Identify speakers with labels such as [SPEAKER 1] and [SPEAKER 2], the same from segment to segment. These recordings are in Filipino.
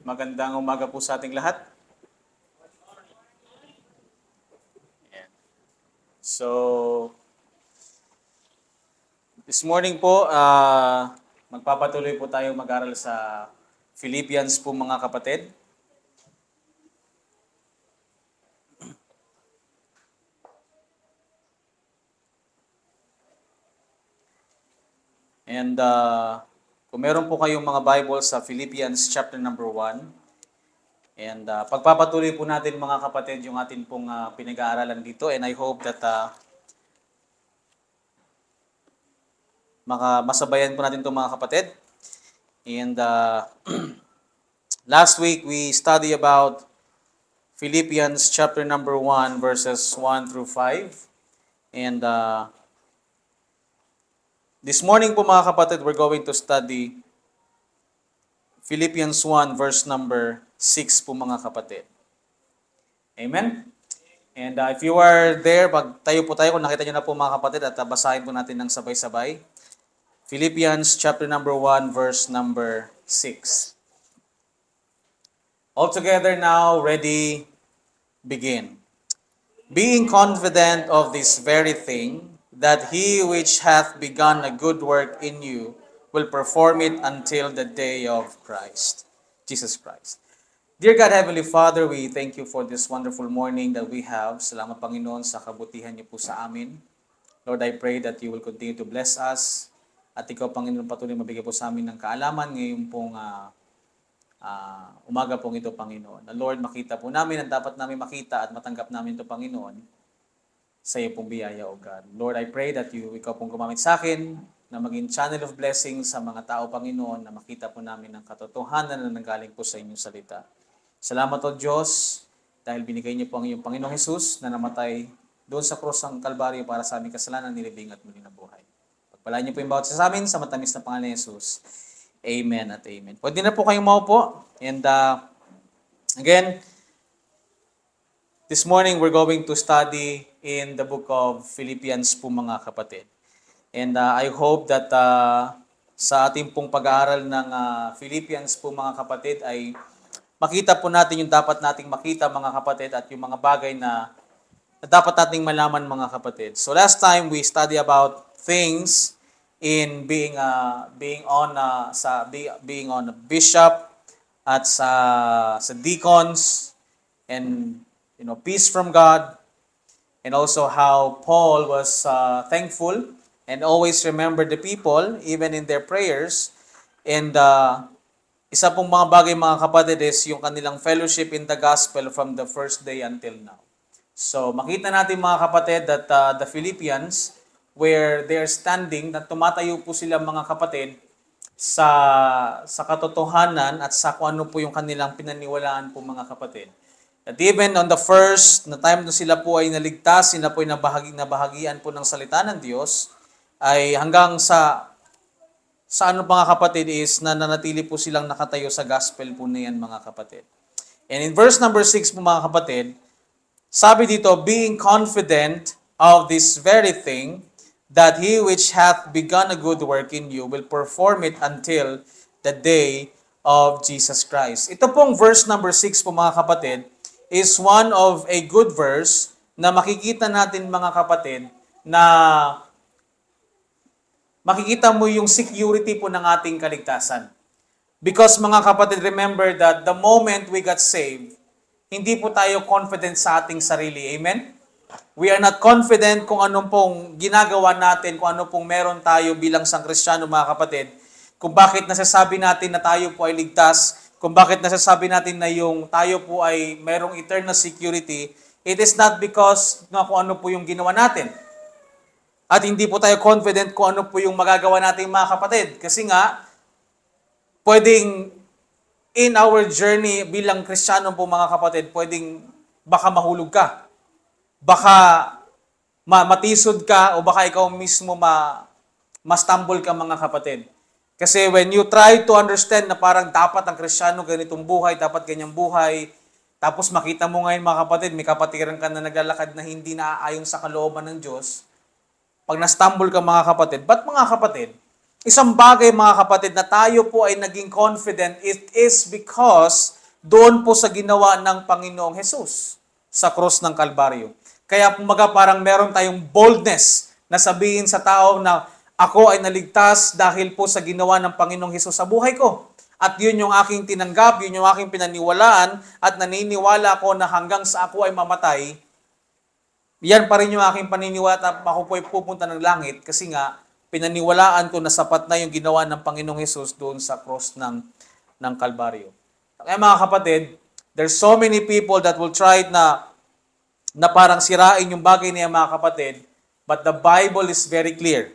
[SPEAKER 1] Magandang umaga po sa ating lahat. Ayan. So, this morning po, magpapatuloy po tayo mag-aral sa Philippians po mga kapatid. And kung meron po kayong mga Bible sa Philippians chapter number 1, and pagpapatuloy po natin mga kapatid yung atin pong pinag-aaralan dito, and I hope that masabayan po natin itong mga kapatid. And last week we studied about Philippians chapter number 1 verses 1 through 5. And this morning po mga kapatid, we're going to study Philippians 1 verse number 6 po mga kapatid. Amen? And if you are there, tayo po tayo kung nakita nyo na po mga kapatid at basahin po natin ng sabay-sabay. Philippians chapter number 1 verse number 6. All together now, ready, begin. Being confident of this very thing, that he which hath begun a good work in you will perform it until the day of Christ, Jesus Christ. Dear God, Heavenly Father, we thank you for this wonderful morning that we have. Salamat Panginoon sa kabutihan niyo po sa amin. Lord, I pray that you will continue to bless us. At ikaw, Panginoon, patuloy mabigay po sa amin ng kaalaman ngayon pong umaga pong ito, Panginoon. Na Lord, makita po namin ang dapat namin makita at matanggap namin ito, Panginoon, sa iyo pong biyaya, O God. Lord, I pray that ikaw pong gumamit sa akin na maging channel of blessing sa mga tao, Panginoon, na makita po namin ang katotohanan na nanggaling po sa inyong salita. Salamat, O Diyos, dahil binigay niyo po ang iyong Panginoong Jesus na namatay doon sa krus ng Kalbaryo para sa aming kasalanan, nilibing at muli na buhay. Pagpalaan niyo po yung bawat sa amin sa matamis na pangalan ni Jesus. Amen at amen. Pwede na po kayong maupo. And again, this morning we're going to study in the book of Philippians po mga kapatid. And I hope that sa ating pong pag-aaral ng Philippians po mga kapatid ay makita po natin yung dapat nating makita mga kapatid at yung mga bagay na dapat nating malaman mga kapatid. So last time we studied about things in being on a bishop at sa deacons and peace from God. And also how Paul was thankful and always remembered the people, even in their prayers. And isa pong mga bagay mga kapatid is yung kanilang fellowship in the gospel from the first day until now. So makita natin mga kapatid that the Philippians, where they're standing, na tumatayo po sila mga kapatid sa katotohanan at sa kung ano po yung kanilang pinaniwalaan po mga kapatid. At even on the first na time na sila po ay naligtas, sila po ay nabahagian po ng salita ng Diyos, ay hanggang sa ano mga kapatid is nananatili po silang nakatayo sa gospel po na yan mga kapatid. And in verse number 6 po mga kapatid, sabi dito, being confident of this very thing, that he which hath begun a good work in you will perform it until the day of Jesus Christ. Ito pong verse number 6 po mga kapatid, is one of a good verse na makikita natin mga kapatid na makikita mo yung security po ng ating kaligtasan. Because mga kapatid, remember that the moment we got saved, hindi po tayo confident sa ating sarili. Amen? We are not confident kung anong pong ginagawa natin, kung ano pong meron tayo bilang isang Kristiyano mga kapatid, kung bakit nasasabi natin na tayo po ay ligtas, kung bakit nasasabi natin na yung tayo po ay mayroong eternal security, it is not because kung ano po yung ginawa natin. At hindi po tayo confident kung ano po yung magagawa natin mga kapatid. Kasi nga, pwedeng in our journey bilang Kristiyano po mga kapatid, pwedeng baka mahulog ka. Baka matisod ka o baka ikaw mismo ma-stumble ka mga kapatid. Kasi when you try to understand na parang dapat ang Kristiyano ganitong buhay, dapat ganyang buhay, tapos makita mo ngayon mga kapatid, may kapatiran ka na naglalakad na hindi naaayon sa kalooban ng Diyos, pag na-stumble ka mga kapatid, ba't mga kapatid? Isang bagay mga kapatid na tayo po ay naging confident, it is because doon po sa ginawa ng Panginoong Hesus sa cross ng Kalbaryo. Kaya kumaga parang meron tayong boldness na sabihin sa tao na ako ay naligtas dahil po sa ginawa ng Panginoong Hesus sa buhay ko. At yun yung aking tinanggap, yun yung aking pinaniwalaan at naniniwala ko na hanggang sa ako ay mamatay, yan pa rin yung aking paniniwala at ako po ay pupunta ng langit kasi nga pinaniwalaan ko na sapat na yung ginawa ng Panginoong Hesus doon sa cross ng Kalbaryo. Kaya mga kapatid, there's so many people that will try na parang sirain yung bagay niya mga kapatid, but the Bible is very clear.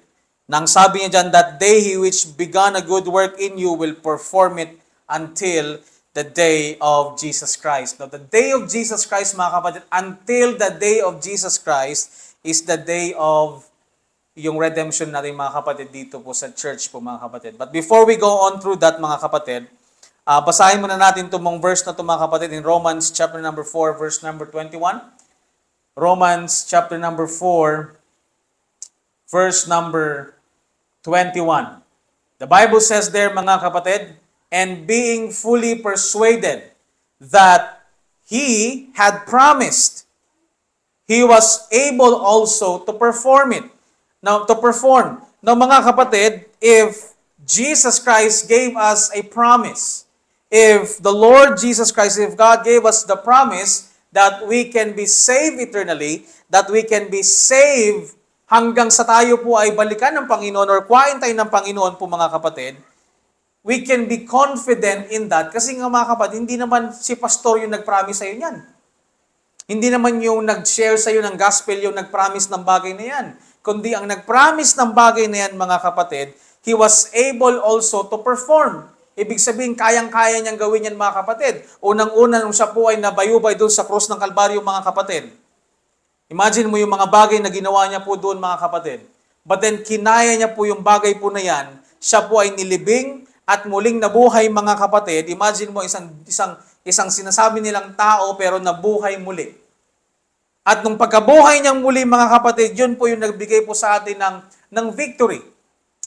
[SPEAKER 1] Nang sabi niya dyan, that day he which began a good work in you will perform it until the day of Jesus Christ. Now, the day of Jesus Christ, mga kapatid, until the day of Jesus Christ is the day of yung redemption natin, mga kapatid, dito po sa church po, mga kapatid. But before we go on through that, mga kapatid, basahin muna natin itong verse na ito, mga kapatid, in Romans chapter number 4, verse number 21. Romans chapter number 4, verse number 21. The Bible says there, mga kapatid, and being fully persuaded that he had promised, he was able also to perform it. Now, to perform. Now, mga kapatid, if Jesus Christ gave us a promise, if the Lord Jesus Christ, if God gave us the promise that we can be saved eternally, that we can be saved hanggang sa tayo po ay balikan ng Panginoon or kuhain tayo ng Panginoon po, mga kapatid, we can be confident in that. Kasi nga mga kapatid, hindi naman si pastor yung nag-promise sa'yo niyan. Hindi naman yung nag-share sa'yo ng gospel yung nag-promise ng bagay na yan. Kundi ang nag-promise ng bagay na yan, mga kapatid, he was able also to perform. Ibig sabihin, kayang-kaya niyang gawin yan, mga kapatid. Unang-una nung siya po ay nabayubay doon sa krus ng Kalbaryo, mga kapatid. Imagine mo yung mga bagay na ginawa niya po doon, mga kapatid. But then, kinaya niya po yung bagay po na yan. Siya po ay nilibing at muling nabuhay, mga kapatid. Imagine mo isang sinasabi nilang tao pero nabuhay muli. At nung pagkabuhay niyang muli, mga kapatid, yun po yung nagbigay po sa atin ng victory.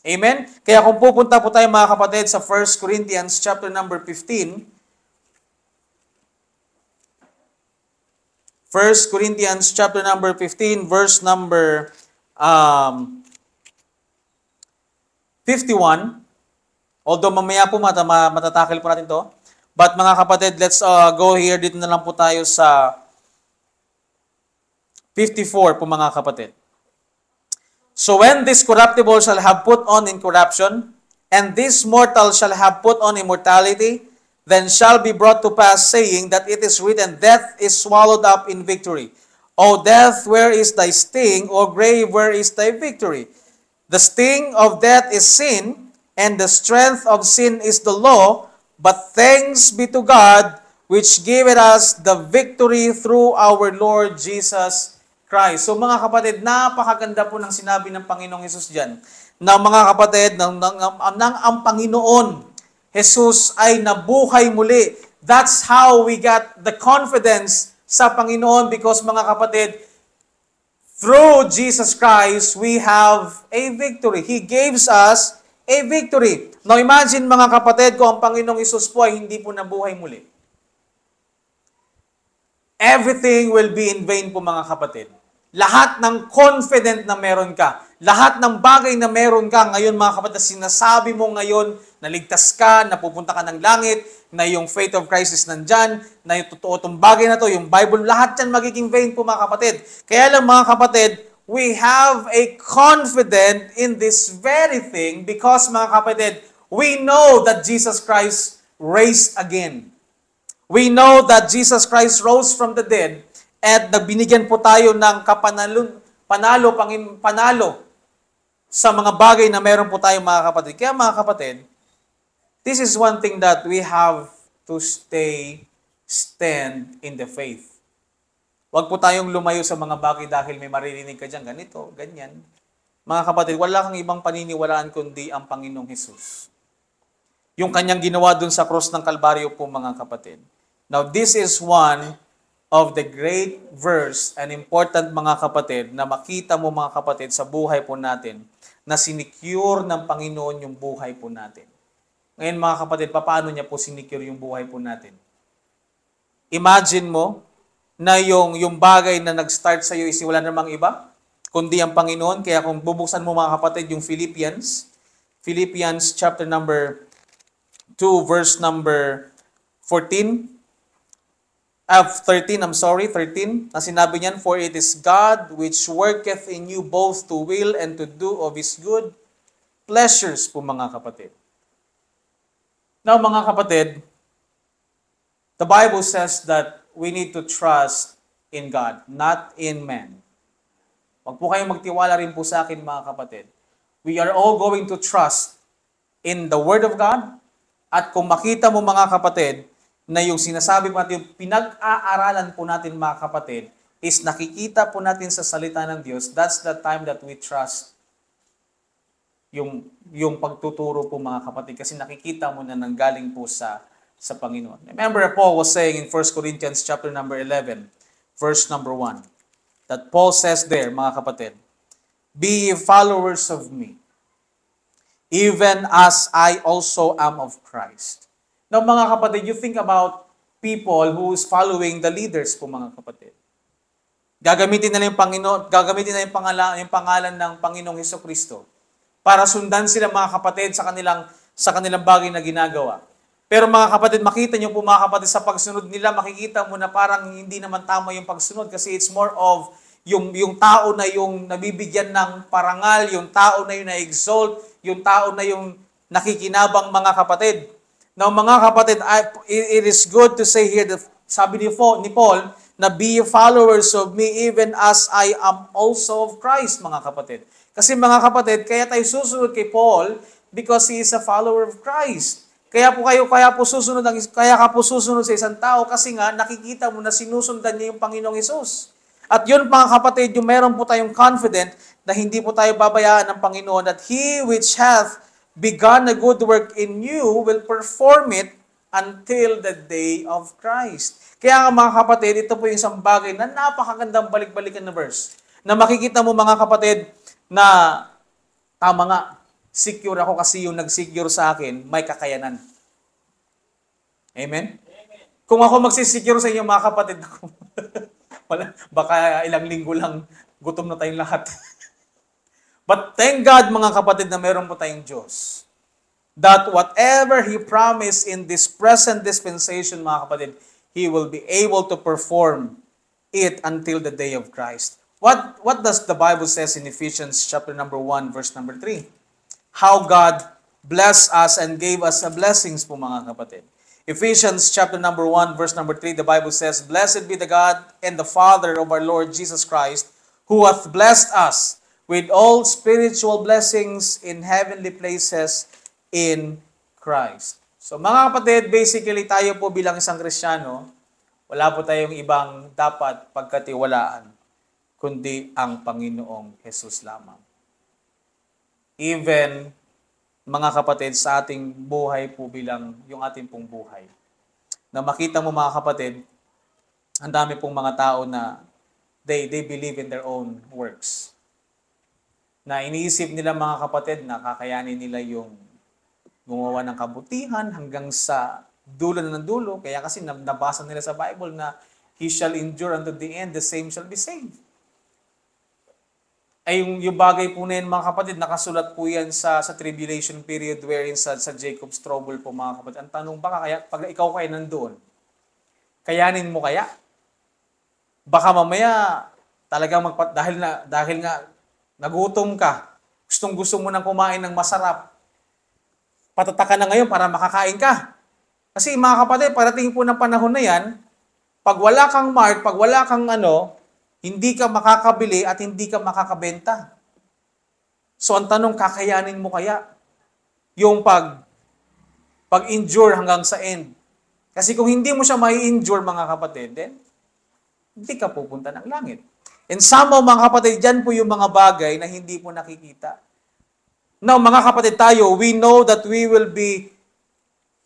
[SPEAKER 1] Amen? Kaya kung pupunta po tayo, mga kapatid, sa 1 Corinthians chapter number 15, 1 Corinthians chapter number 15, verse number 51. Although mamaya po matatakil po natin to. But mga kapatid, let's go here. Dito na lang po tayo sa 54 po, mga kapatid. So when this corruptible shall have put on incorruption, and this mortal shall have put on immortality, then shall be brought to pass, saying that it is written, death is swallowed up in victory. O death, where is thy sting? O grave, where is thy victory? The sting of death is sin, and the strength of sin is the law, but thanks be to God, which giveth us the victory through our Lord Jesus Christ. So mga kapatid, napakaganda po ng sinabi ng Panginoong Hesus dyan, na mga kapatid, ng ang Panginoon Jesus ay nabuhay muli. That's how we got the confidence sa Panginoon because, mga kapatid, through Jesus Christ, we have a victory. He gives us a victory. Now imagine, mga kapatid, kung ang Panginoong Hesus po ay hindi po nabuhay muli. Everything will be in vain po, mga kapatid. Lahat ng confident na meron ka, lahat ng bagay na meron ka ngayon, mga kapatid, sinasabi mo ngayon, naligtas ka, napupunta ka ng langit, na yung faith of Christ is nandyan, na yung totoo itong bagay na to, yung Bible, lahat yan magiging vain po, mga kapatid. Kaya lang, mga kapatid, we have a confidence in this very thing because, mga kapatid, we know that Jesus Christ raised again. We know that Jesus Christ rose from the dead at nagbinigyan po tayo ng panalo sa mga bagay na meron po tayo, mga kapatid. Kaya, mga kapatid, this is one thing that we have to stand in the faith. Huwag po tayong lumayo sa mga bagay dahil may maririnig ka dyan, ganito, ganyan. Mga kapatid, wala kang ibang paniniwalaan kundi ang Panginoong Hesus. Yung kanyang ginawa dun sa cross ng Kalbaryo po, mga kapatid. Now, this is one of the great verse and important, mga kapatid, na makita mo, mga kapatid, sa buhay po natin, na sinicure ng Panginoon yung buhay po natin. Ngayon, mga kapatid, paano niya po sinicure yung buhay po natin? Imagine mo na yung bagay na nag-start sa iyo is wala namang iba, kundi ang Panginoon. Kaya kung bubuksan mo mga kapatid yung Philippians chapter number 2, verse number 14, 13, 13, na sinabi niyan, "For it is God which worketh in you both to will and to do of His good pleasures," po mga kapatid. Now mga kapatid, the Bible says that we need to trust in God, not in man. Huwag po kayong magtiwala rin po sa akin mga kapatid. We are all going to trust in the Word of God. At kung makita mo mga kapatid, na yung sinasabi po natin, yung pinag-aaralan po natin mga kapatid, is nakikita po natin sa salita ng Diyos, that's the time that we trust yung pagtuturo po mga kapatid. Kasi nakikita mo na nanggaling po sa Panginoon. Remember, Paul was saying in 1 Corinthians chapter number 11, verse number 1, that Paul says there, mga kapatid, "Be ye followers of me, even as I also am of Christ." Now, mga kapatid, you think about people who is following the leaders po, mga kapatid. Gagamitin nila yung Panginoon, gagamitin nila yung pangalan ng Panginoong Hesukristo para sundan sila, mga kapatid, sa kanilang bagay na ginagawa. Pero mga kapatid, makita niyo po mga kapatid, sa pagsunod nila, makikita mo na parang hindi naman tama yung pagsunod kasi it's more of yung tao na yung nabibigyan ng parangal, yung tao na yung na-exalt, yung tao na yung nakikinabang, mga kapatid. Now mga kapatid, it is good to say here, that sabi ni Paul, na "Be followers of me even as I am also of Christ," mga kapatid. Kasi mga kapatid, kaya tayo susunod kay Paul because he is a follower of Christ. Kaya ka po susunod sa isang tao kasi nga nakikita mo na sinusundan niya yung Panginoong Hesus. At yun mga kapatid, yung meron po tayong confident na hindi po tayo babayaan ng Panginoon, that He which hath begun a good work in you will perform it until the day of Christ. Kaya nga mga kapatid, ito po yung isang bagay na napakagandang balik-balikan na verse. Na makikita mo mga kapatid na tama nga, secure ako kasi yung nag-secure sa akin, may kakayanan. Amen? Kung ako magsisecure sa inyo mga kapatid, baka ilang linggo lang gutom na tayong lahat. But thank God mga kapatid na meron po tayong Diyos. That whatever He promised in this present dispensation mga kapatid, He will be able to perform it until the day of Christ. What does the Bible says in Ephesians chapter number 1 verse number 3? How God blessed us and gave us blessings po mga kapatid. Ephesians chapter number 1 verse number 3, the Bible says, "Blessed be the God and the Father of our Lord Jesus Christ, who hath blessed us with all spiritual blessings in heavenly places in Christ." So mga kapatid, basically tayo po bilang isang Kristiyano, wala po tayong ibang dapat pagkatiwalaan, kundi ang Panginoong Hesus lamang. Even, mga kapatid, sa ating buhay po bilang yung ating pong buhay. Na makita mo mga kapatid, ang dami pong mga tao na they believe in their own works. Na iniisip nila mga kapatid na kakayanin nila yung gumawa ng kabutihan hanggang sa dulo na ng dulo. Kaya kasi nabasa nila sa Bible na "He shall endure unto the end, the same shall be saved." Ay yung bagay po na yun mga kapatid, nakasulat po yan sa tribulation period wherein sa Jacob's trouble po mga kapatid. Ang tanong, baka kaya, pag ikaw kayo nandoon, kayanin mo kaya? Baka mamaya talagang dahil nga nagutom ka, gustong-gusto mo nang kumain ng masarap, patatakan na ngayon para makakain ka. Kasi mga kapatid, parating po ng panahon na yan, pag wala kang mark, pag wala kang hindi ka makakabili at hindi ka makakabenta. So ang tanong, kakayanin mo kaya yung pag-endure hanggang sa end? Kasi kung hindi mo siya mai-endure mga kapatid, then hindi ka pupunta ng langit. And somehow mga kapatid, dyan po yung mga bagay na hindi mo nakikita. Now mga kapatid tayo, we know that we will be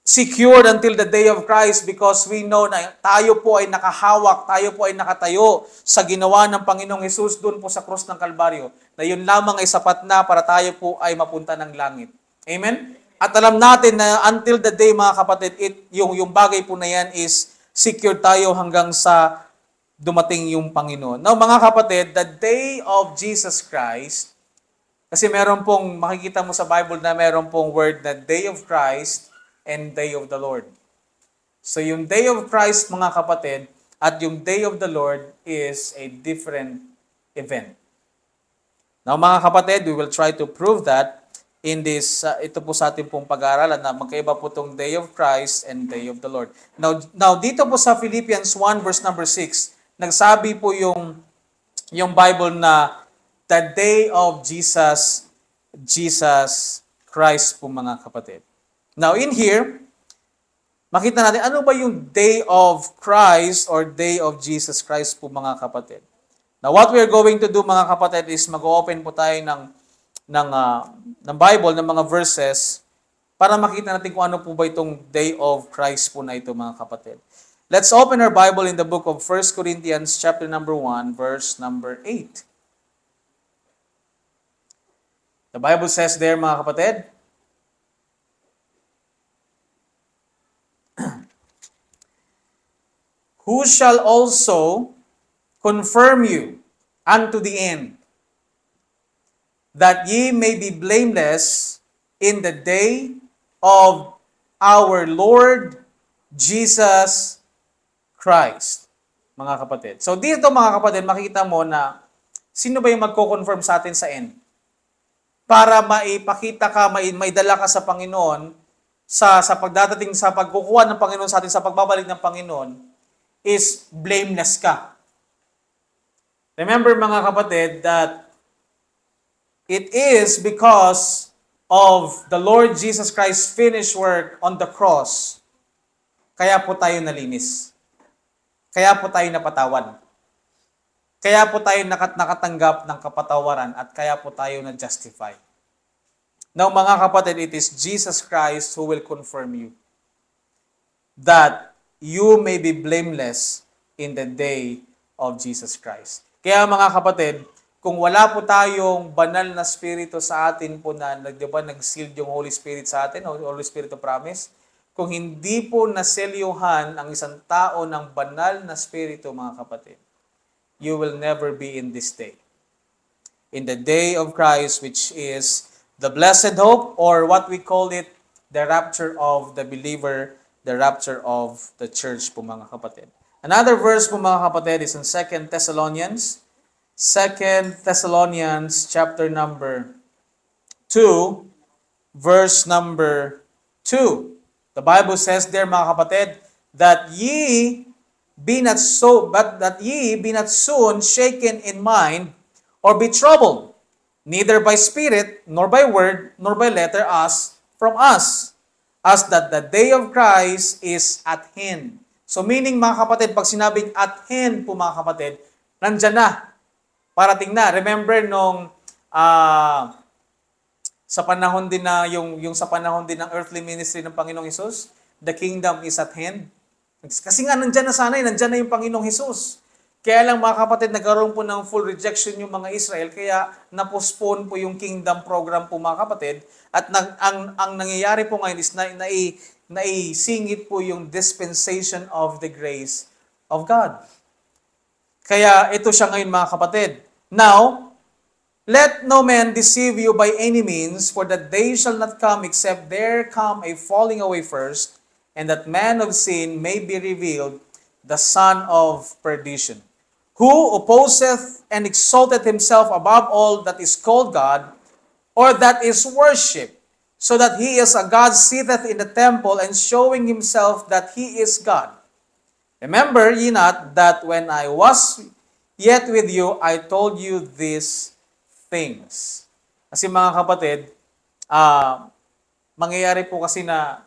[SPEAKER 1] secured until the day of Christ because we know na tayo po ay nakahawak, tayo po ay nakatayo sa ginawa ng Panginoong Hesus doon po sa krus ng Kalbaryo, na yun lamang ay sapat na para tayo po ay mapunta ng langit. Amen? At alam natin na until the day mga kapatid, yung bagay po na yan is secure tayo hanggang sa dumating yung Panginoon. Now mga kapatid, the day of Jesus Christ, kasi meron pong, makikita mo sa Bible na meron pong word na day of Christ and day of the Lord. So yung day of Christ mga kapatid at yung day of the Lord is a different event. Now mga kapatid, we will try to prove that in this, ito po sa ating pong pag-aaralan na magkaiba po itong day of Christ and day of the Lord. Now dito po sa Philippians 1 verse number 6, nagsabi po yung Bible na the day of Jesus Christ po mga kapatid. Now in here, makita natin ano ba yung day of Christ or day of Jesus Christ po mga kapatid. Now what we are going to do mga kapatid is mag-open po tayo ng Bible, ng mga verses para makita natin kung ano po ba itong day of Christ po na ito mga kapatid. Let's open our Bible in the book of 1 Corinthians chapter number 1 verse number 8. The Bible says there mga kapatid, who shall also confirm you unto the end, that ye may be blameless in the day of our Lord Jesus Christ. Mga kapatid. So dito mga kapatid, makita mo na sino ba yung magko-confirm sa atin sa end? Para maipakita ka, may dala ka sa Panginoon, sa pagdadating, sa pagkukuha ng Panginoon sa atin, sa pagbabalik ng Panginoon, is blameless ka. Remember mga kapatid that it is because of the Lord Jesus Christ's finished work on the cross, kaya po tayo nalinis. Kaya po tayo napatawan. Kaya po tayo nakatanggap ng kapatawaran at kaya po tayo na-justify. Now mga kapatid, it is Jesus Christ who will confirm you that you may be blameless in the day of Jesus Christ. Kaya mga kapatid, kung wala po tayong banal na spirito sa atin po na nag-sealed yung Holy Spirit sa atin, Holy Spirit of promise, kung hindi po naselyuhan ang isang tao ng banal na spirito mga kapatid, you will never be in this day. In the day of Christ, which is the blessed hope, or what we call it, the rapture of the believer, the rapture of the church po mga kapatid. Another verse po mga kapatid is in 2 Thessalonians chapter number 2, verse number 2. The Bible says there mga kapatid, that ye be not soon shaken in mind, or be troubled, neither by spirit, nor by word, nor by letter from us, as that the day of Christ is at hand. So meaning mga kapatid, pag sinabing at hand po mga kapatid, nandyan na, parating na. Remember nung sa panahon din na yung sa panahon din ng earthly ministry ng Panginoong Hesus, the kingdom is at hand. Kasi nga nandyan na sana, nandyan na yung Panginoong Hesus. Kaya lang mga kapatid, nagkaroon po ng full rejection yung mga Israel, kaya na-postpone po yung kingdom program po mga kapatid. At ang nangyayari po ngayon is naisingit po yung dispensation of the grace of God. Kaya ito siya ngayon mga kapatid. Now, let no man deceive you by any means, for that day shall not come except there come a falling away first, and that man of sin may be revealed, the son of perdition, who opposeth and exalteth himself above all that is called God, or that is worshipped, so that he is a God sitteth in the temple, and showing himself that he is God. Remember ye not that when I was yet with you, I told you these things. Kasi mga kapatid, mangyayari po kasi na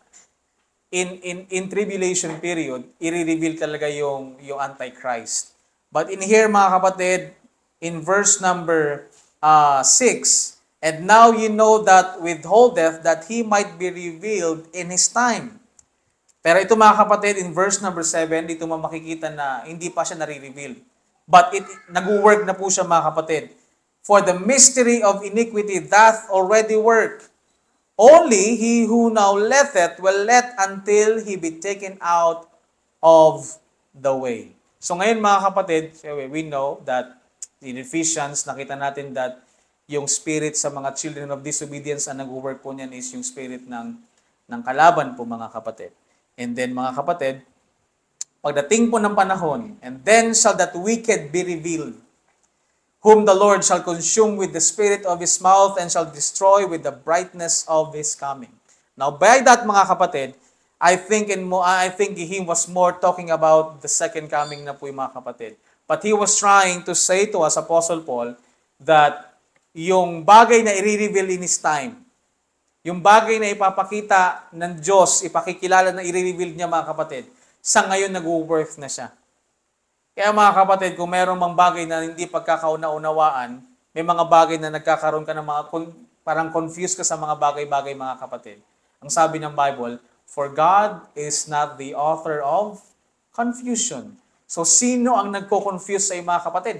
[SPEAKER 1] in tribulation period, i-reveal talaga yung Antichrist. But in here mga kapatid, in verse number 6, and now you know that withholdeth that he might be revealed in his time. Pero ito mga kapatid, in verse number 7, dito mo makikita na hindi pa siya nare-reveal. But nag-work na po siya mga kapatid. For the mystery of iniquity doth already work. Only he who now letteth will let until he be taken out of the way. So ngayon mga kapatid, we know that in Ephesians, nakita natin that yung spirit sa mga children of disobedience ang nag-work po niyan is yung spirit ng kalaban po mga kapatid. And then mga kapatid, pagdating po ng panahon, and then shall that wicked be revealed, whom the Lord shall consume with the spirit of His mouth and shall destroy with the brightness of His coming. Now, by that mga kapatid, I think he was more talking about the second coming na po yung mga kapatid. But he was trying to say to us, Apostle Paul, that yung bagay na i-reveal in His time, yung bagay na ipapakita ng Diyos, ipakikilala na i-reveal niya mga kapatid, sa ngayon nag-worth na siya. Kaya mga kapatid, kung mayroong mga bagay na hindi pagkakauna-unawaan, may mga bagay na nagkakaroon ka ng mga, parang confused ka sa mga bagay-bagay mga kapatid. Ang sabi ng Bible, for God is not the author of confusion. So sino ang nagko-confuse sa mga kapatid?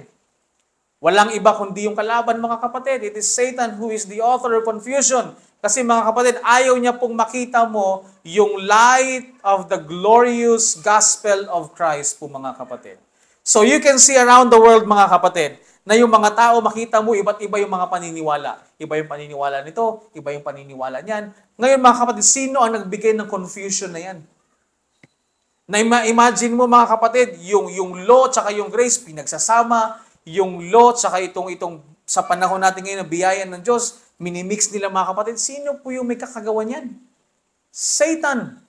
[SPEAKER 1] Walang iba kundi yung kalaban mga kapatid. It is Satan who is the author of confusion. Kasi mga kapatid, ayaw niya pong makita mo yung light of the glorious gospel of Christ po mga kapatid. So you can see around the world mga kapatid, na yung mga tao makita mo iba't iba yung mga paniniwala. Iba yung paniniwala nito, iba yung paniniwala niyan. Ngayon mga kapatid, sino ang nagbigay ng confusion na yan? Na-imagine mo mga kapatid, yung law tsaka yung grace pinagsasama, yung law tsaka itong sa panahon natin ngayon na biyaya ng Diyos, minimix nila mga kapatid. Sino po yung may kakagawa niyan? Satan.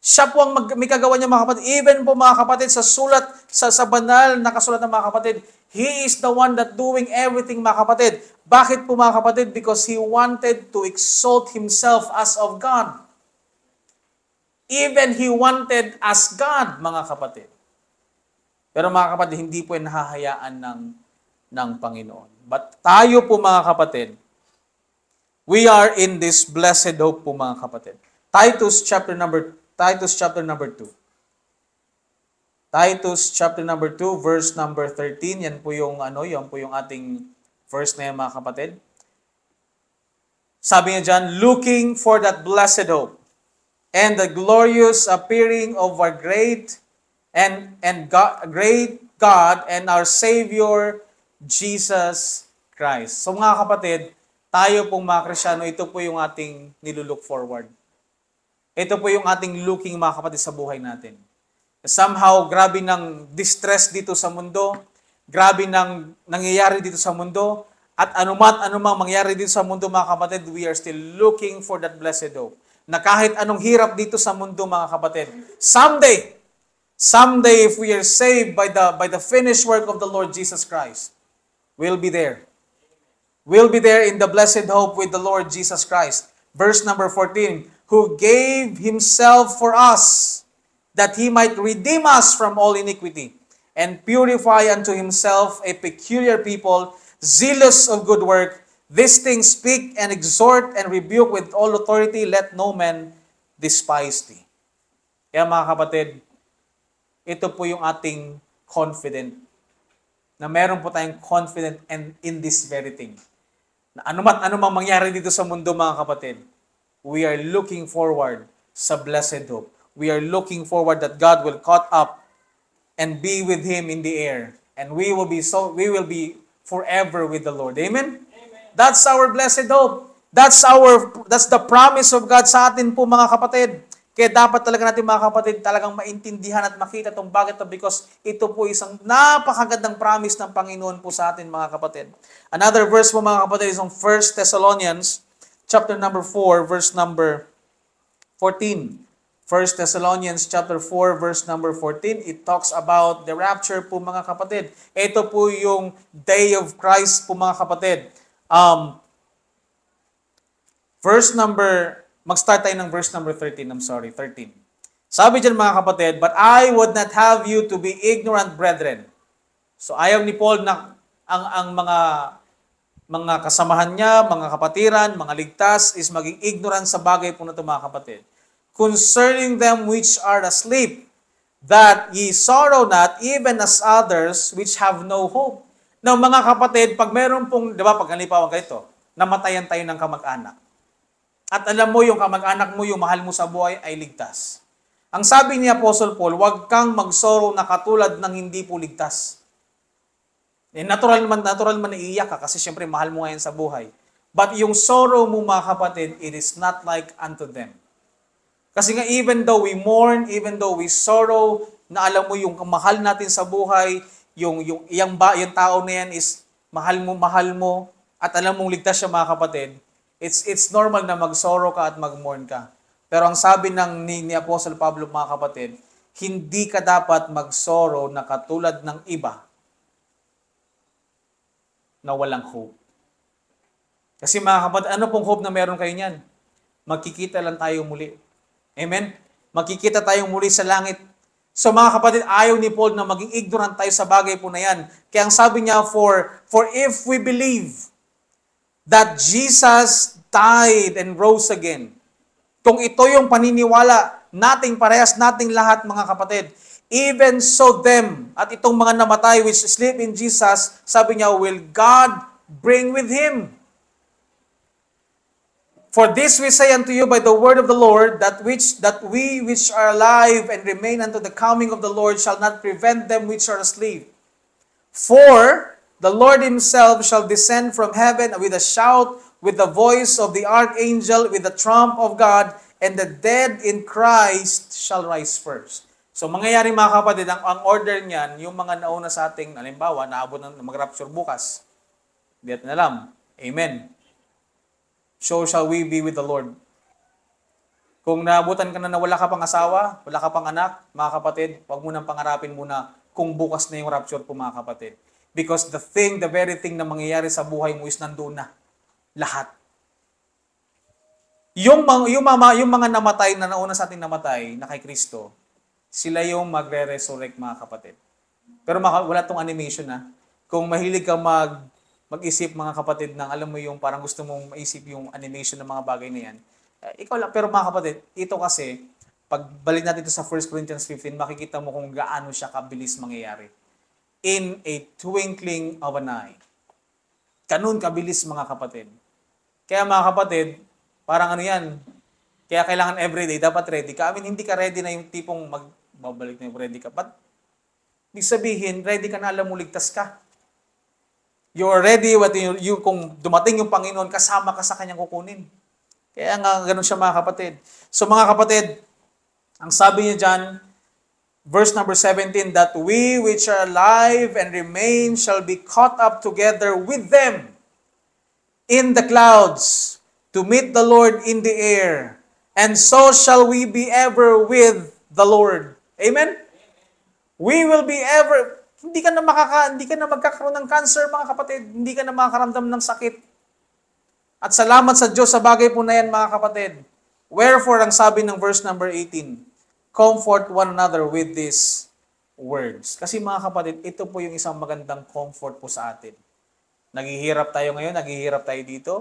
[SPEAKER 1] Siya po ang may kagawa niya mga kapatid. Even po mga kapatid sa sulat, sa banal na kasulat ng mga kapatid, he is the one that doing everything mga kapatid. Bakit po mga kapatid? Because he wanted to exalt himself as of God. Even he wanted as God mga kapatid. Pero mga kapatid, hindi po yung nahahayaan ng Panginoon. But tayo po mga kapatid, we are in this blessed hope po mga kapatid. Titus chapter number 2. Titus chapter number 2 verse number 13. Yan po yung ating verse na yan mga kapatid. Sabi niya diyan, looking for that blessed hope and the glorious appearing of our great God and our Savior Jesus Christ. So mga kapatid, tayo pong mga Kristyano, ito po yung ating nilulook forward. Ito po yung ating looking mga kapatid sa buhay natin. Somehow, grabe ng distress dito sa mundo, grabe ng nangyayari dito sa mundo, at anumang mangyayari dito sa mundo mga kapatid, we are still looking for that blessed hope. Na kahit anong hirap dito sa mundo mga kapatid, someday if we are saved by the finished work of the Lord Jesus Christ, we'll be there. We'll be there in the blessed hope with the Lord Jesus Christ. Verse number 14, who gave Himself for us, that He might redeem us from all iniquity, and purify unto Himself a peculiar people, zealous of good work. These things speak and exhort and rebuke with all authority, let no man despise thee. Kaya mga kapatid, ito po yung ating confident, na meron po tayong confident and in this very thing. Na anumang mangyari dito sa mundo mga kapatid, we are looking forward sa blessed hope. We are looking forward that God will caught up and be with Him in the air. And we will be forever with the Lord. Amen? That's our blessed hope. That's the promise of God sa atin po mga kapatid. Kaya dapat talaga natin mga kapatid talagang maintindihan at makita itong bakit ito because ito po isang napakagandang promise ng Panginoon po sa atin mga kapatid. Another verse po mga kapatid is on 1 Thessalonians chapter number 4 verse number 14. 1 Thessalonians chapter 4 verse number 14, it talks about the rapture po mga kapatid. Ito po yung day of Christ po mga kapatid. Mag-start tayo ng verse number 13. 13. Sabi dyan mga kapatid, but I would not have you to be ignorant, brethren. So ayaw ni Paul na ang mga kasamahan niya, mga kapatiran, mga ligtas, is maging ignorant sa bagay po na ito mga kapatid. Concerning them which are asleep, that ye sorrow not, even as others which have no hope. Now mga kapatid, pag meron pong, di ba, pag halipawan ganito, namatayan tayo ng kamag-anak. At alam mo, yung kamag-anak mo, yung mahal mo sa buhay ay ligtas. Ang sabi ni Apostle Paul, huwag kang magsorrow na katulad ng hindi po ligtas. Natural man iiyak ka kasi syempre mahal mo ngayon sa buhay. But yung sorrow mo mga kapatid, it is not like unto them. Kasi nga even though we mourn, even though we sorrow, na alam mo yung mahal natin sa buhay, yung tao na yan is mahal mo, at alam mong ligtas siya mga kapatid, it's normal na mag-sorrow ka at mag-mourn ka. Pero ang sabi ni Apostle Pablo mga kapatid, hindi ka dapat mag-sorrow na katulad ng iba na walang hope. Kasi mga kapatid, ano pong hope na meron kayo niyan? Magkikita lang tayo muli. Amen? Magkikita tayong muli sa langit. So mga kapatid, ayaw ni Paul na maging ignorant tayo sa bagay po na yan. Kaya ang sabi niya, for if we believe that Jesus died and rose again, kung ito yung paniniwala nating parehas nating lahat mga kapatid, even so them, at itong mga namatay which sleep in Jesus, sabi niya, will God bring with Him. For this we say unto you by the word of the Lord, that we which are alive and remain unto the coming of the Lord shall not prevent them which are asleep. For the Lord Himself shall descend from heaven with a shout, with the voice of the archangel, with the trump of God, and the dead in Christ shall rise first. So mangyayari mga kapatid, ang order niyan, yung mga nauna sa ating, halimbawa, naabot ng mag-rapture bukas. Hindi natin alam. Amen. So shall we be with the Lord. Kung naabutan ka na wala ka pang asawa, wala ka pang anak, mga kapatid, huwag mo nang pangarapin muna kung bukas na yung rapture po mga kapatid. Because the very thing na mangyayari sa buhay mo is nandoon na. Lahat. Yung mga namatay na nauna sa ating namatay na kay Kristo, sila yung magre-resurrect mga kapatid. Pero wala tong animation na. Kung mahilig ka mag-isip mga kapatid ng alam mo yung parang gusto mong maisip yung animation ng mga bagay na yan, ikaw lang. Pero mga kapatid, ito kasi, pagbalik natin ito sa 1 Corinthians 15, makikita mo kung gaano siya kabilis mangyayari. In a twinkling of an eye. Ganun kabilis mga kapatid. Kaya mga kapatid, parang ano yan, kaya kailangan everyday, dapat ready ka. I mean, hindi ka ready na yung tipong magbabalik na yung ready ka. But, ibig sabihin, ready ka na alam mo ligtas ka. You're ready, kung dumating yung Panginoon, kasama ka sa kanyang kukunin. Kaya nga, ganun siya mga kapatid. So mga kapatid, ang sabi niya dyan, verse number 17, that we which are alive and remain shall be caught up together with them in the clouds to meet the Lord in the air. And so shall we be ever with the Lord. Amen? We will be ever, hindi ka na magkakaroon ng cancer mga kapatid, hindi ka na makakaramdam ng sakit. At salamat sa Diyos sa bagay po na yan mga kapatid. Wherefore, ang sabi ng verse number 18, comfort one another with these words. Kasi mga kapatid, ito po yung isang magandang comfort po sa atin. Naghihirap tayo ngayon, naghihirap tayo dito.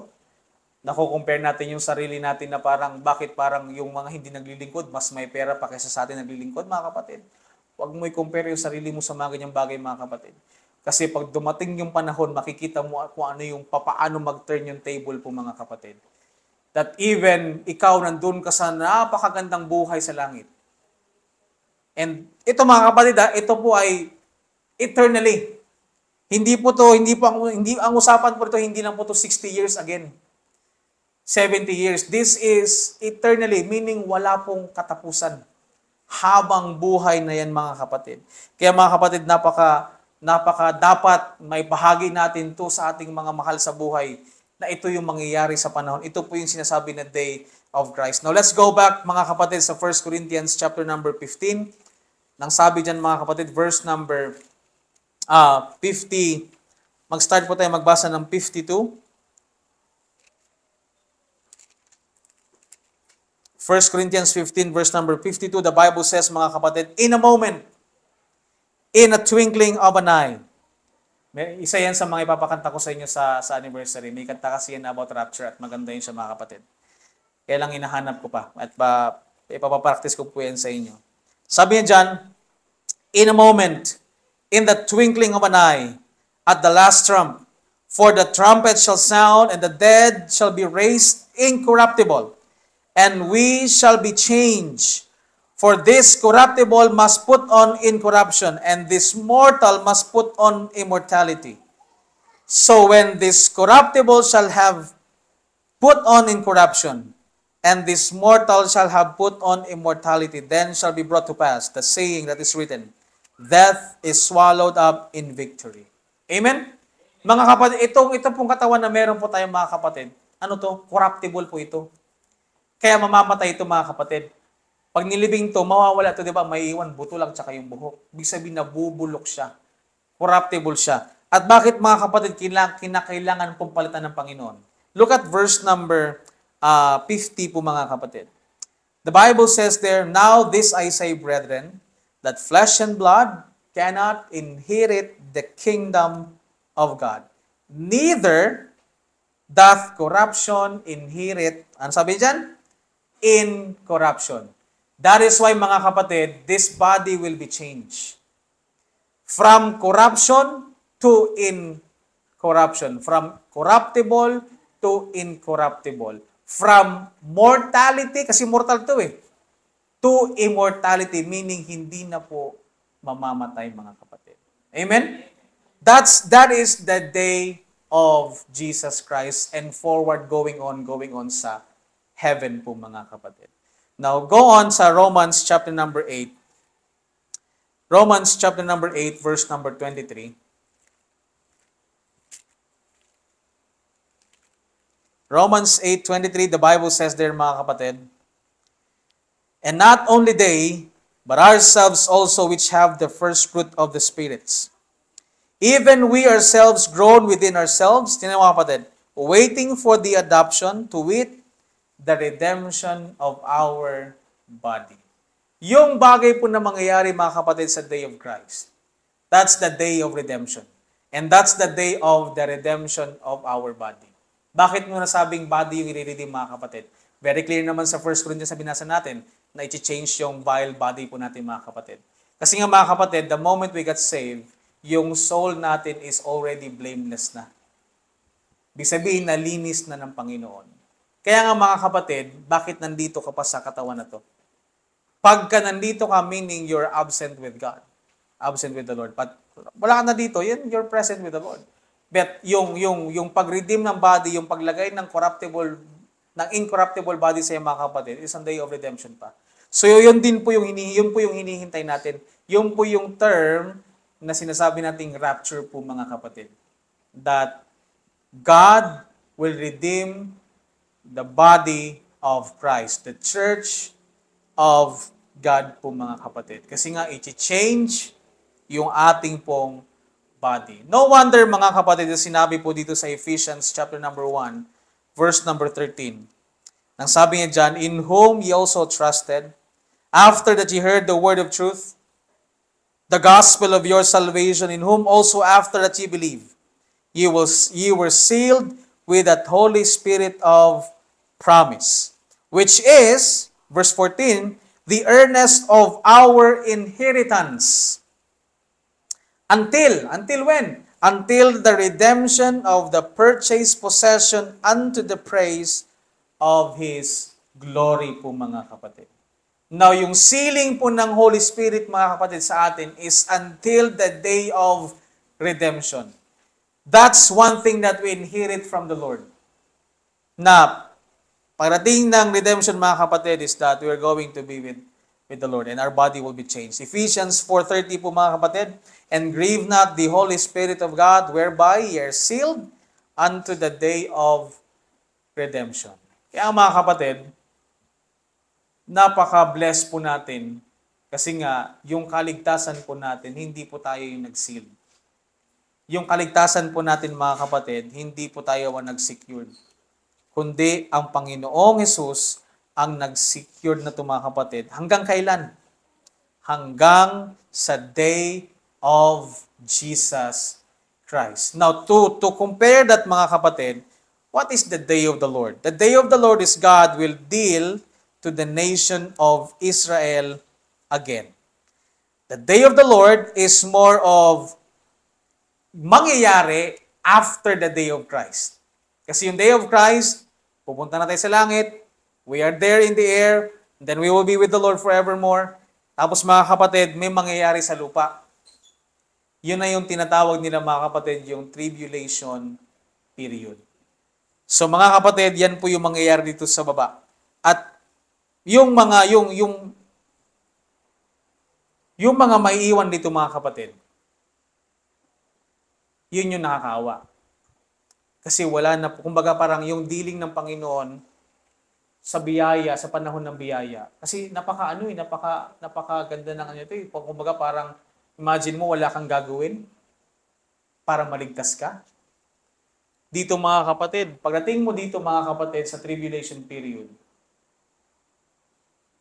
[SPEAKER 1] Nako-compare natin yung sarili natin na bakit parang yung mga hindi naglilingkod, mas may pera pa kaysa sa atin naglilingkod, mga kapatid. Huwag mo i-compare yung sarili mo sa mga ganyang bagay, mga kapatid. Kasi pag dumating yung panahon, makikita mo kung paano mag-turn yung table po, mga kapatid. That even ikaw nandun ka sa napakagandang buhay sa langit. And ito mga kapatid, ito po ay eternally. Hindi ang usapan po ito, hindi lang po ito 60 years again. 70 years. This is eternally, meaning wala pong katapusan. Habang buhay na yan mga kapatid. Kaya mga kapatid, napaka dapat may bahagi natin to sa ating mga mahal sa buhay na ito yung mangyayari sa panahon. Ito po yung sinasabi na day of Christ. Now let's go back mga kapatid sa 1 Corinthians chapter number 15. Nang sabi dyan mga kapatid, verse number 50. Mag-start po tayo magbasa ng 52. 1 Corinthians 15 verse number 52, the Bible says, mga kapatid, in a moment, in a twinkling of an eye. Isa yan sa mga ipapakanta ko sa inyo sa anniversary. May kanta kasi yan about rapture at maganda yun siya mga kapatid. Kaya lang hinahanap ko pa at ipapapractice ko po yan sa inyo. Sabi niya dyan, in a moment, in the twinkling of an eye, at the last trump, for the trumpet shall sound, and the dead shall be raised incorruptible, and we shall be changed. For this corruptible must put on incorruption, and this mortal must put on immortality. So when this corruptible shall have put on incorruption, and this mortal shall have put on immortality, then shall be brought to pass the saying that is written, death is swallowed up in victory. Amen? Mga kapatid, ito pong katawan na meron po tayong mga kapatid, ano to? Corruptible po ito. Kaya mamamatay ito mga kapatid. Pag nilibing to, mawawala to, di ba? May iwan, buto lang tsaka yung buhok. Ibig sabihin, nabubulok siya. Corruptible siya. At bakit mga kapatid, kinakailangan pong palitan ng Panginoon? Look at verse number 50 po mga kapatid. The Bible says there, now this I say, brethren, that flesh and blood cannot inherit the kingdom of God. Neither doth corruption inherit, ano sabi dyan? Incorruption. That is why mga kapatid, this body will be changed. From corruption to incorruption. From corruptible to incorruptible. From mortality, kasi mortal to to immortality, meaning hindi na po mamamatay mga kapatid. Amen? That is the day of Jesus Christ and forward going on sa heaven po mga kapatid. Now, go on sa Romans chapter number 8. Romans chapter number 8, verse number 23. Romans 8:23, the Bible says there mga kapatid, and not only they, but ourselves also which have the first fruit of the spirits. Even we ourselves grown within ourselves, tinan mo mga kapatid, waiting for the adoption, to wit, the redemption of our body. Yung bagay po na mangyayari mga kapatid sa day of Christ, that's the day of redemption. And that's the day of the redemption of our body. Bakit mo nasabing body yung i-redeem mga kapatid? Very clear naman sa 1 Corinthians na binasa natin na i-change yung vile body po natin mga kapatid. Kasi nga mga kapatid, the moment we got saved, yung soul natin is already blameless na. Ibig sabihin, nalinis na ng Panginoon. Kaya nga mga kapatid, bakit nandito ka pa sa katawan na to? Pagka nandito ka, meaning you're absent with God. Absent with the Lord. But wala ka na dito, you're present with the Lord. But yung pag-redeem ng body, yung paglagay ng incorruptible body sa mga kapatid, is a day of redemption pa. So yun po yung hinihintay natin. Yun po yung term na sinasabi nating rapture po mga kapatid. That God will redeem the body of Christ, the church of God po mga kapatid. Kasi nga, i-change yung ating pong body. No wonder mga kapatid, sinabi po dito sa Ephesians chapter number 1, verse number 13. Nang sabi niya dyan, in whom ye also trusted, after that ye heard the word of truth, the gospel of your salvation, in whom also after that ye believe, ye were sealed with that Holy Spirit of promise, which is, verse 14, the earnest of our inheritance. Until when? Until the redemption of the purchased possession unto the praise of His glory po mga kapatid. Now, yung sealing po ng Holy Spirit mga kapatid sa atin is until the day of redemption. That's one thing that we inherit from the Lord. Na pagdating ng redemption mga kapatid is that we are going to be with the Lord and our body will be changed. Ephesians 4:30 po mga kapatid, and grieve not the Holy Spirit of God, whereby ye are sealed unto the day of redemption. Kaya mga kapatid, napaka-bless po natin kasi nga yung kaligtasan po natin, hindi po tayo yung nag-seal. Yung kaligtasan po natin mga kapatid, hindi po tayo ang nag-secured. Kundi ang Panginoong Hesus ang nag-secured na ito mga kapatid. Hanggang kailan? Hanggang sa day of Jesus Christ. Now, to compare that mga kapatid, what is the day of the Lord? The day of the Lord is God will deal to the nation of Israel again. The day of the Lord is more of mangyayari after the day of Christ. Kasi yung day of Christ, pupunta na tayo sa langit, we are there in the air, Then we will be with the Lord forevermore. Tapos mga kapatid, may mangyayari sa lupa. Yun na yung tinatawag nila mga kapatid, yung tribulation period. So mga kapatid, yan po yung mangyayari dito sa baba. At yung mga maiiwan dito mga kapatid, yun yung nakakaawa. Kasi wala na, kumbaga parang yung dealing ng Panginoon sa biyaya, sa panahon ng biyaya. Kasi napakaganda ng ano ito. Kumbaga parang, imagine mo wala kang gagawin para maligtas ka. Dito mga kapatid, pagdating mo dito mga kapatid sa tribulation period,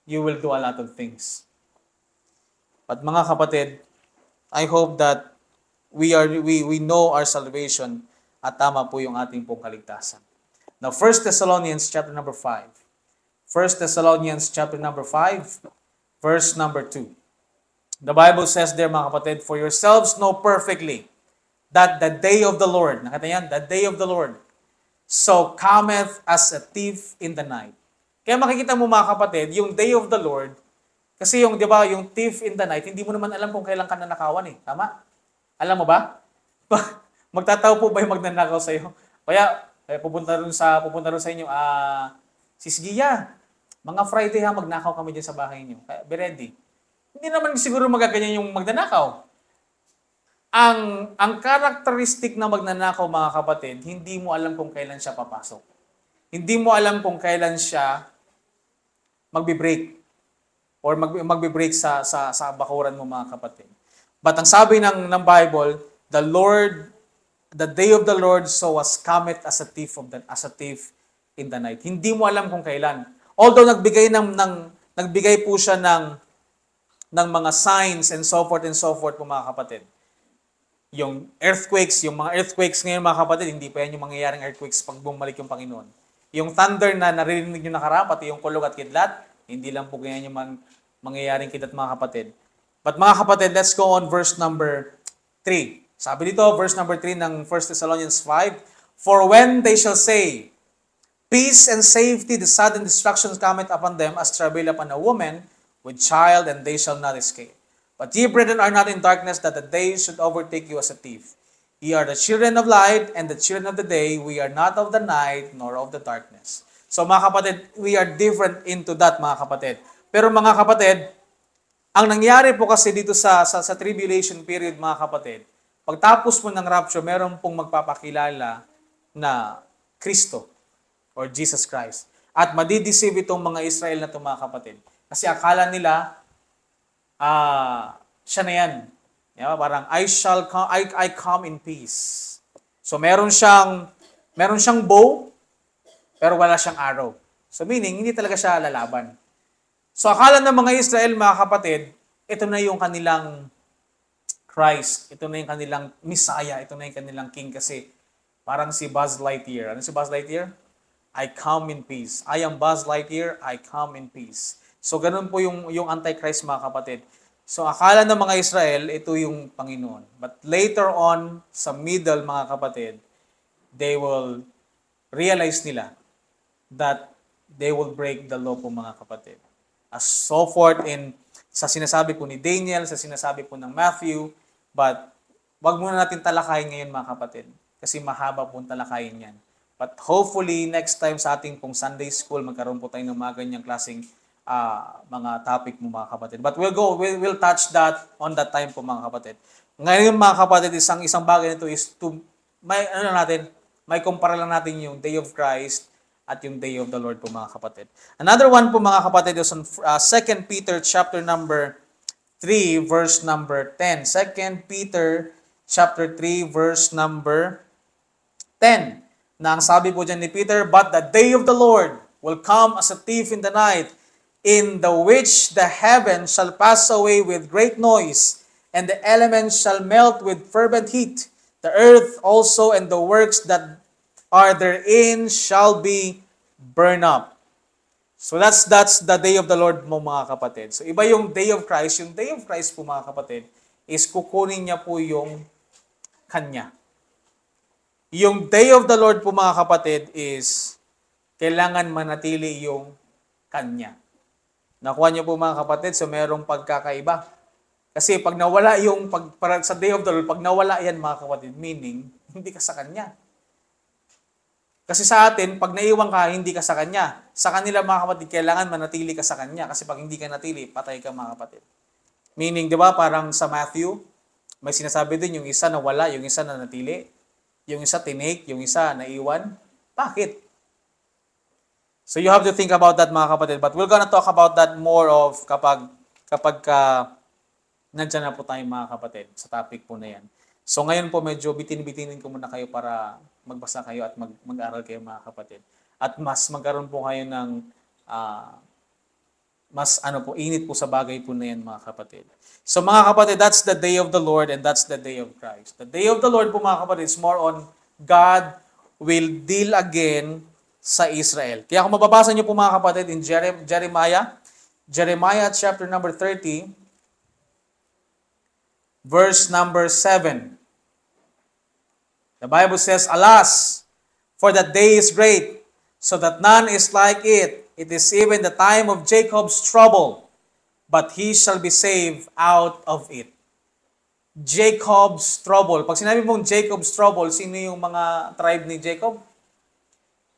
[SPEAKER 1] you will do a lot of things. But mga kapatid, I hope that we know our salvation at tama po yung ating pong kaligtasan. Now, 1 Thessalonians chapter number 5. 1 Thessalonians chapter number 5, verse number 2. The Bible says there, mga kapatid, for yourselves know perfectly that the day of the Lord, nakita yan, the day of the Lord, so cometh as a thief in the night. Kaya makikita mo mga kapatid, yung day of the Lord, kasi yung, di ba, yung thief in the night, hindi mo naman alam kung kailan ka nanakawan eh. Tama? Alam mo ba? Magtataw po ba yung magnanakaw sa iyo? Kaya pupunta rin sa inyo, Sis Gia, mga Friday ha, magnakaw kami diyan sa bahay niyo. Kaya be ready. Hindi naman siguro magaganyan yung magnanakaw. Ang characteristic na magnanakaw mga kapatid, hindi mo alam kung kailan siya papasok. Hindi mo alam kung kailan siya magbi-break or magbi-break sa bakuran mo mga kapatid. But ang sabi ng Bible, the day of the Lord so was cometh as a thief in the night. Hindi mo alam kung kailan. Although nagbigay po siya ng mga signs and so forth po mga kapatid. Yung mga earthquakes ngayon mga kapatid, hindi pa yan yung mangyayaring earthquakes pag bumalik yung Panginoon. Yung thunder na naririnig nyo nakaraan, pati yung kulog at kidlat, hindi lang po ganyan yung mangyayaring kidlat mga kapatid. But mga kapatid, let's go on verse number 3. Sabi dito, verse number 3 ng 1 Thessalonians 5, for when they shall say, peace and safety, the sudden destruction cometh upon them as travail upon a woman with child, and they shall not escape. But ye, brethren, are not in darkness, that the day should overtake you as a thief. Ye are the children of light, and the children of the day. We are not of the night, nor of the darkness. So mga kapatid, we are different into that, mga kapatid. Pero mga kapatid, ang nangyari po kasi dito sa tribulation period, mga kapatid, pagtapos mo ng rapture, meron pong magpapakilala na Kristo or Jesus Christ. At madideceive itong mga Israel na itong mga kapatid. Kasi akala nila, siya na yan. Yeah, parang, I come in peace. So meron siyang bow, pero wala siyang arrow. So meaning, hindi talaga siya lalaban. So akala ng mga Israel, mga kapatid, ito na yung kanilang Christ, ito na yung kanilang Messiah, ito na yung kanilang King kasi parang si Buzz Lightyear. Ano si Buzz Lightyear? I come in peace. I am Buzz Lightyear, I come in peace. So ganun po yung Antichrist mga kapatid. So akala ng mga Israel, ito yung Panginoon. But later on, sa middle mga kapatid, they will realize nila that they will break the law po mga kapatid. As so forth sa sinasabi po ni Daniel, sa sinasabi po ng Matthew, but wag muna natin talakayin ngayon mga kapatid. Kasi mahaba po talakayin yan. But hopefully, next time sa ating pong Sunday school, magkaroon po tayo ng mga ganyang klaseng mga topic mo mga kapatid. But we'll touch that on that time po mga kapatid. Ngayon mga kapatid, isang bagay nito is may kumpara lang natin yung Day of Christ at yung Day of the Lord po mga kapatid. Another one po mga kapatid is on 2 Peter chapter number 3 verse number 10. 2 Peter chapter 3 verse number 10. Na ang sabi po dyan ni Peter, but the day of the Lord will come as a thief in the night, in the which the heavens shall pass away with great noise, and the elements shall melt with fervent heat. The earth also and the works that are therein shall be burned up. So that's the day of the Lord mo mga kapatid. So iba yung day of Christ. Yung day of Christ po mga kapatid is kukunin niya po yung kanya. Yung day of the Lord po mga kapatid is kailangan manatili yung kanya. Nakuha niyo po mga kapatid, so merong pagkakaiba. Kasi pag nawala sa day of the Lord, pag nawala yan mga kapatid, meaning, hindi ka sa Kanya. Kasi sa atin, pag naiwan ka, hindi ka sa Kanya. Sa kanila mga kapatid, kailangan manatili ka sa Kanya. Kasi pag hindi ka natili, patay ka mga kapatid. Meaning, di ba, parang sa Matthew, may sinasabi din yung isa nawala, yung isa na natili, yung isa tinake, yung isa naiwan. Bakit? So you have to think about that mga kapatid. But we're gonna talk about that more of kapag nandyan na po tayo mga kapatid sa topic po na yan. So ngayon po medyo bitin-bitinin ko muna kayo para magbasa kayo at mag-aral kayo mga kapatid. At mas magkaroon po kayo ng mas init po sa bagay po na yan mga kapatid. So mga kapatid, that's the day of the Lord and that's the day of Christ. The day of the Lord po mga kapatid is more on God will deal again sa Israel. Kaya kung mababasa niyo po mga kapatid in Jeremiah chapter number 30, verse number 7. The Bible says, "Alas, for that day is great, so that none is like it. It is even the time of Jacob's trouble, but he shall be saved out of it." Jacob's trouble. Pag sinabi mong Jacob's trouble, sino yung mga tribe ni Jacob?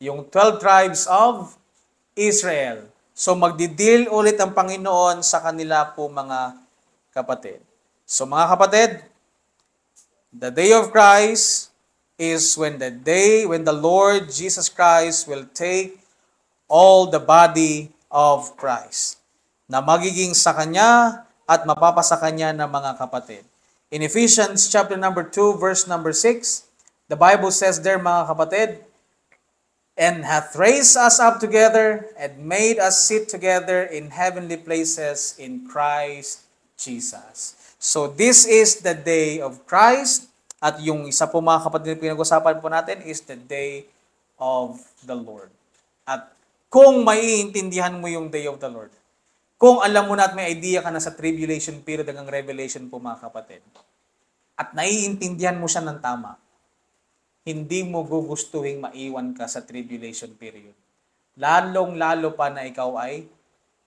[SPEAKER 1] Yung 12 tribes of Israel. So magdidil ulit ang Panginoon sa kanila po mga kapatid. So mga kapatid, the day of Christ is when the Lord Jesus Christ will take all the body of Christ na magiging sa Kanya at mapapasa Kanya ng mga kapatid. In Ephesians chapter number 2, verse number 6, the Bible says there mga kapatid, "And hath raised us up together and made us sit together in heavenly places in Christ Jesus." So this is the day of Christ. At yung isa po mga kapatid na pinag-usapan po natin is the day of the Lord. At kung maiintindihan mo yung day of the Lord, kung alam mo na at may idea ka na sa tribulation period hanggang revelation po mga kapatid, at naiintindihan mo siya ng tama, hindi mo gugustuhin maiwan ka sa tribulation period. Lalong-lalo pa na ikaw ay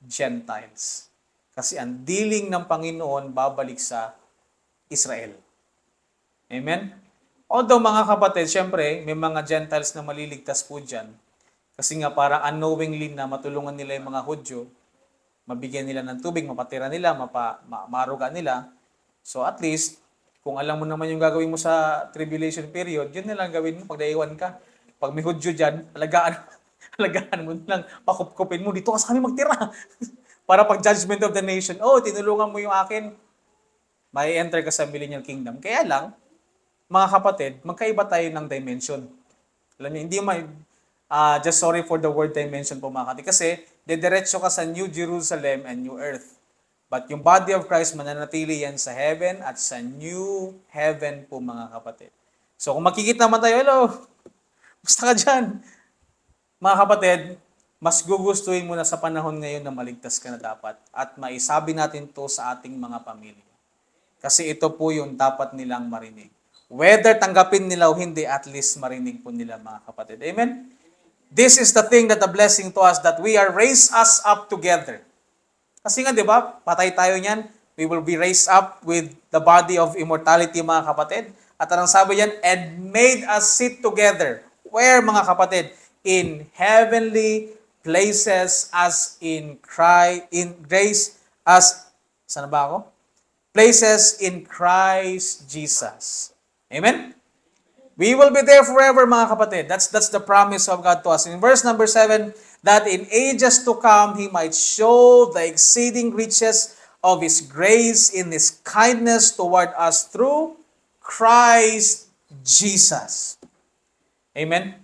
[SPEAKER 1] Gentiles. Kasi ang dealing ng Panginoon babalik sa Israel. Amen? Although mga kapatid, syempre, may mga Gentiles na maliligtas po dyan. Kasi nga parang unknowingly na matulungan nila yung mga Hudyo, mabigyan nila ng tubig, mapatira nila, maruga nila. So at least, kung alam mo naman yung gagawin mo sa tribulation period, yun na lang gawin mo pag naiwan ka. Pag may Hudyo dyan, alagaan mo lang, pakupkupin mo, dito ka sa kami magtira. Para pag judgment of the nation, tinulungan mo yung akin, may enter ka sa millennial kingdom. Kaya lang, mga kapatid, magkaiba tayo ng dimension. Alam niyo, hindi just sorry for the word dimension po mga kapatid. Kasi, dediretso ka sa New Jerusalem and New Earth. But yung body of Christ, mananatili yan sa heaven at sa new heaven po mga kapatid. So, kung makikita naman tayo, hello, basta ka dyan. Mga kapatid, mas gugustuhin mo na sa panahon ngayon na maligtas ka na dapat at maisabi natin to sa ating mga pamilya. Kasi ito po yung dapat nilang marinig. Whether tanggapin nila o hindi, at least marinig po nila mga kapatid. Amen? This is the thing that the blessing to us, that we are raised us up together. Kasi nga, di ba, patay tayo niyan, we will be raised up with the body of immortality mga kapatid. At anong sabi yan? And made us sit together. Where mga kapatid? In heavenly places as in grace, as, saan ba ako? Places in Christ Jesus. Amen? We will be there forever, mga kapatid. That's the promise of God to us. In verse number 7, that in ages to come, He might show the exceeding riches of His grace in His kindness toward us through Christ Jesus. Amen?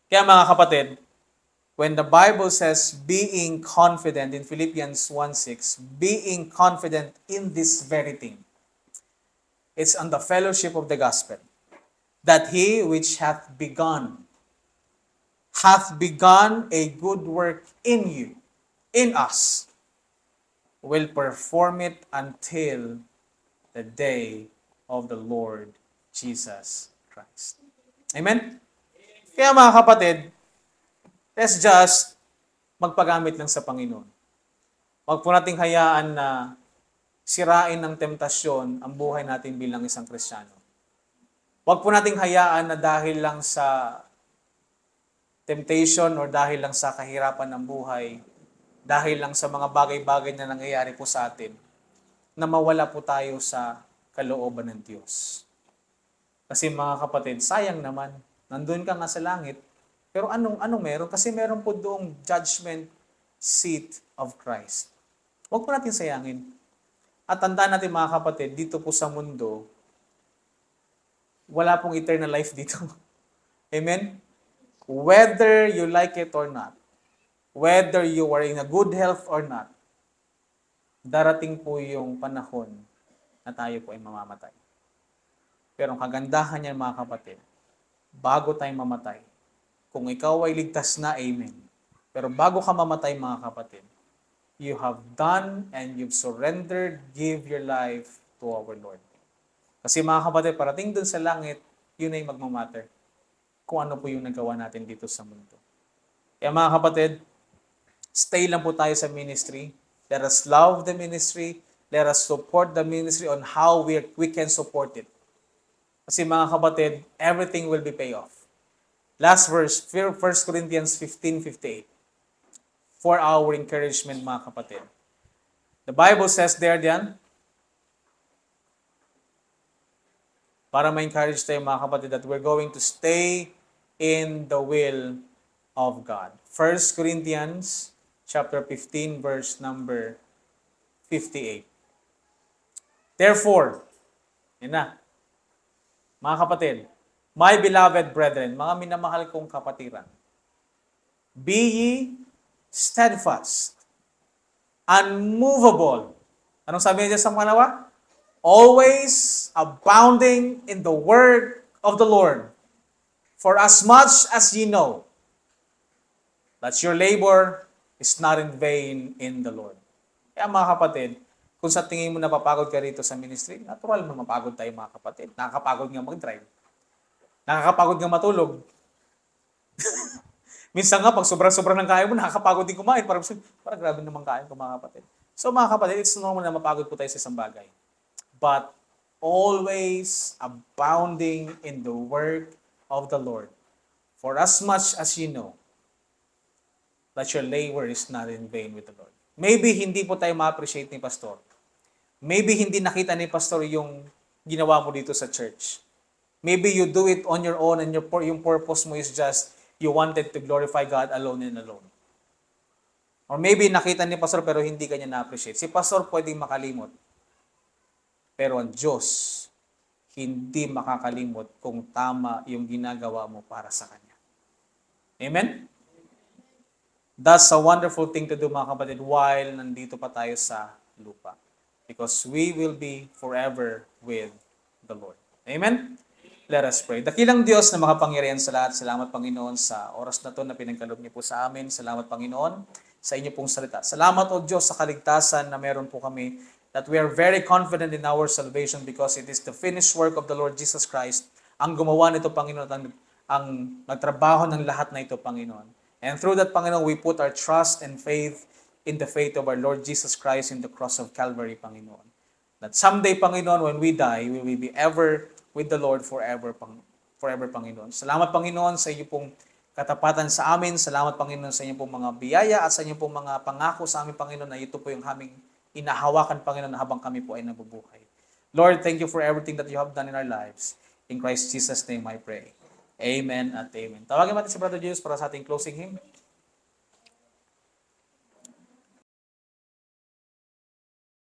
[SPEAKER 1] Kaya mga kapatid, when the Bible says being confident in Philippians 1:6, being confident in this very thing, it's on the fellowship of the gospel, that He which hath begun a good work in you, in us, will perform it until the day of the Lord Jesus Christ. Amen? Kaya mga kapatid, let's just magpagamit lang sa Panginoon. Huwag po nating hayaan na sirain ng temptasyon ang buhay natin bilang isang Kristiyano. Huwag po nating hayaan na dahil lang sa temptation or dahil lang sa kahirapan ng buhay, dahil lang sa mga bagay-bagay na nangyayari po sa atin, na mawala po tayo sa kalooban ng Diyos. Kasi mga kapatid, sayang naman, nandun ka nga sa langit, pero anong meron? Kasi meron po doong judgment seat of Christ. Huwag po natin sayangin. At tandaan natin mga kapatid, dito po sa mundo, wala pong eternal life dito. Amen? Whether you like it or not, whether you are in a good health or not, darating po yung panahon na tayo po ay mamamatay. Pero ang kagandahan niyan mga kapatid, bago tayo mamatay, kung ikaw ay ligtas na, amen. Pero bago ka mamatay mga kapatid, you have done and you've surrendered, give your life to our Lord. Kasi mga kapatid, parating dun sa langit, yun ay magmamatter kung ano po yung nagawa natin dito sa mundo. Kaya mga kapatid, stay lang po tayo sa ministry. Let us love the ministry. Let us support the ministry on how we can support it. Kasi mga kapatid, everything will be pay off. Last verse, 1 Corinthians 15:58. For our encouragement, mga kapatid. The Bible says there diyan, para ma-encourage tayo mga kapatid that we're going to stay in the will of God. 1 Corinthians chapter 15 verse number 58. Therefore, yun na, mga kapatid, my beloved brethren, mga minamahal kong kapatiran, be ye steadfast, unmovable. Anong sabi niya sa pangalawa? Always abounding in the word of the Lord. For as much as ye know that your labor is not in vain in the Lord. Kaya mga kapatid, kung sa tingin mo napapagod ka rito sa ministry, natural mo mapagod tayo mga kapatid. Nakakapagod nga mag-drive. Nakakapagod nga matulog. Minsan nga, pag sobrang-sobrang ng kaya mo, nakakapagod din kumain. Parang grabe naman kain ko mga kapatid. So mga kapatid, it's normal na mapagod po tayo sa isang bagay. But always abounding in the work of the Lord. For as much as you know that your labor is not in vain with the Lord. Maybe hindi po tayo ma-appreciate ni Pastor. Maybe hindi nakita ni Pastor yung ginawa mo dito sa church. Maybe you do it on your own and yung purpose mo is just you wanted to glorify God alone and alone. Or maybe nakita ni Pastor pero hindi kanya na-appreciate. Si Pastor pwedeng makalimot. Pero ang Diyos, hindi makakalimot kung tama yung ginagawa mo para sa Kanya. Amen? That's a wonderful thing to do mga kapatid while nandito pa tayo sa lupa. Because we will be forever with the Lord. Amen? Let us pray. Dakilang Diyos na makapangyarihan sa lahat. Salamat Panginoon sa oras na to na pinagkaloob niyo po sa amin. Salamat Panginoon sa inyo pong salita. Salamat o Diyos sa kaligtasan na meron po kami, that we are very confident in our salvation because it is the finished work of the Lord Jesus Christ ang gumawa nito, Panginoon, ang nagtrabaho ng lahat na ito, Panginoon. And through that, Panginoon, we put our trust and faith in the faith of our Lord Jesus Christ in the cross of Calvary, Panginoon. That someday, Panginoon, when we die, we will be ever with the Lord forever, Panginoon. Salamat, Panginoon, sa iyo pong katapatan sa amin. Salamat, Panginoon, sa inyo pong mga biyaya at sa inyo pong mga pangako sa amin, Panginoon, na ito po yung aming inahawakan, Panginoon, habang kami po ay nabubuhay. Lord, thank you for everything that you have done in our lives. In Christ Jesus' name I pray. Amen at amen. Tawagin natin si Brother Jesus para sa ating closing hymn.